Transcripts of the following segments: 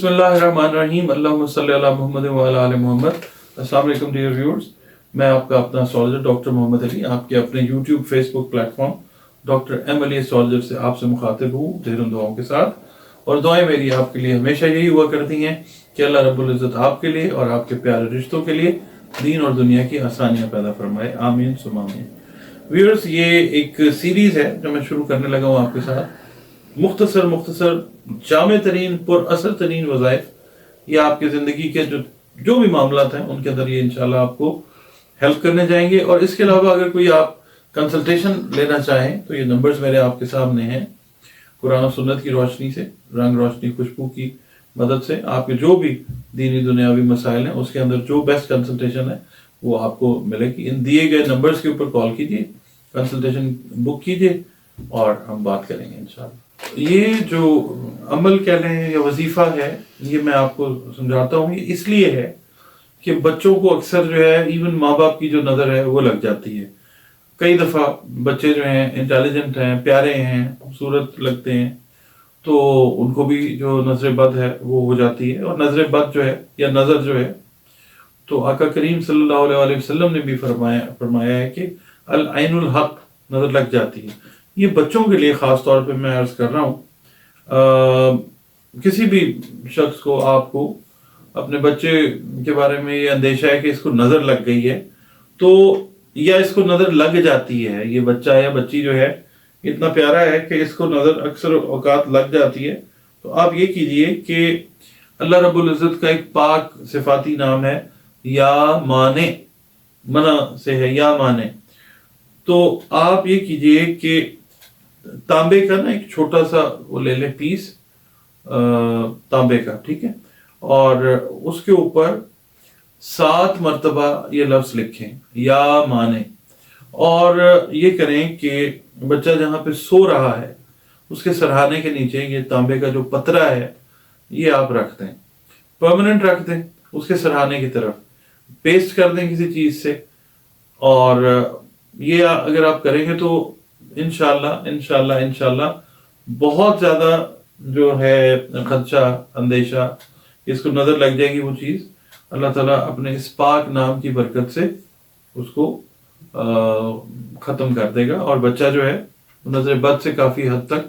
बिस्मिल्लाहिर्रहमानिर्रहीम अल्लाहुम्मा सल्ली अला मुहम्मद व अला आलि मुहम्मद। अस्सलाम वालेकुम डियर व्यूअर्स, मैं आपका अपना एस्ट्रोलॉजर डॉक्टर मोहम्मद अली आपके अपने YouTube Facebook platform doctor M Ali astrologer से आपसे मुखातिब हूँ ढेरों दुआओं के साथ। और दुआएं मेरी आपके लिए हमेशा यही हुआ करती हैं कि अल्लाह रब्बुल इज़्ज़त आपके लिए और आपके प्यारे रिश्तों के लिए दीन और दुनिया की आसानियाँ पैदा फरमाए, आमीन सुम्मा आमीन। व्यूअर्स, ये एक सीरीज़ है जो मैं शुरू करने लगा हूँ आपके साथ। मुख्तसर जामे तरीन पुर असर तरीन वज़ाइफ, ये आपकी ज़िंदगी के जो भी मामलात हैं उनके अंदर ये इंशाल्लाह आपको हेल्प करने जाएंगे। और इसके अलावा अगर कोई आप कंसल्टेशन लेना चाहें तो ये नंबर्स मेरे आपके सामने हैं। कुरान और सुन्नत की रोशनी से, रंग रोशनी खुशबू की मदद से आपके जो भी दीनी दुनियावी मसाइल हैं उसके अंदर जो बेस्ट कंसल्टेशन है वो आपको मिलेगी। इन दिए गए नंबर्स के ऊपर कॉल कीजिए, कंसल्टेशन बुक कीजिए और हम बात करेंगे इंशाल्लाह। ये जो अमल कह लें या वजीफा है, ये मैं आपको समझाता हूँ। ये इसलिए है कि बच्चों को अक्सर जो है इवन माँ बाप की जो नज़र है वो लग जाती है। कई दफ़ा बच्चे जो हैं इंटेलिजेंट हैं, प्यारे हैं, खूबसूरत लगते हैं, तो उनको भी जो नज़र बद है वो हो जाती है। और नज़र बद जो है या नज़र जो है, तो आका करीम सल्लल्लाहु अलैहि वसल्लम ने भी फरमाया है कि अल ऐनुल हक, नज़र लग जाती है। ये बच्चों के लिए ख़ास तौर पे मैं अर्ज़ कर रहा हूँ। किसी भी शख्स को, आपको अपने बच्चे के बारे में ये अंदेशा है कि इसको नज़र लग गई है, तो या इसको नज़र लग जाती है, ये बच्चा या बच्ची जो है इतना प्यारा है कि इसको नज़र अक्सर औकात लग जाती है, तो आप ये कीजिए कि अल्लाह रब्बुल इज़्ज़त का एक पाक सिफाती नाम है या माने, मना से है या माने। तो आप ये कीजिए कि तांबे का ना एक छोटा सा वो ले लें पीस तांबे का, ठीक है, और उसके ऊपर 7 मरतबा ये लफ्ज लिखें या माने। और ये करें कि बच्चा जहाँ पे सो रहा है उसके सरहाने के नीचे ये तांबे का जो पतरा है ये आप रख दें, परमानेंट रख दें, उसके सरहाने की तरफ पेस्ट कर दें किसी चीज से। और ये अगर आप करेंगे तो इंशाल्लाह बहुत ज्यादा जो है खदशा, अंदेशा, इसको नजर लग जाएगी वो चीज। अल्लाह ताला अपने इस पाक नाम की बरकत से उसको खत्म कर देगा और बच्चा जो है नजर बद से काफी हद तक,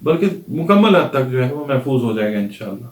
बल्कि मुकम्मल हद तक जो है वो महफूज हो जाएगा इंशाल्लाह।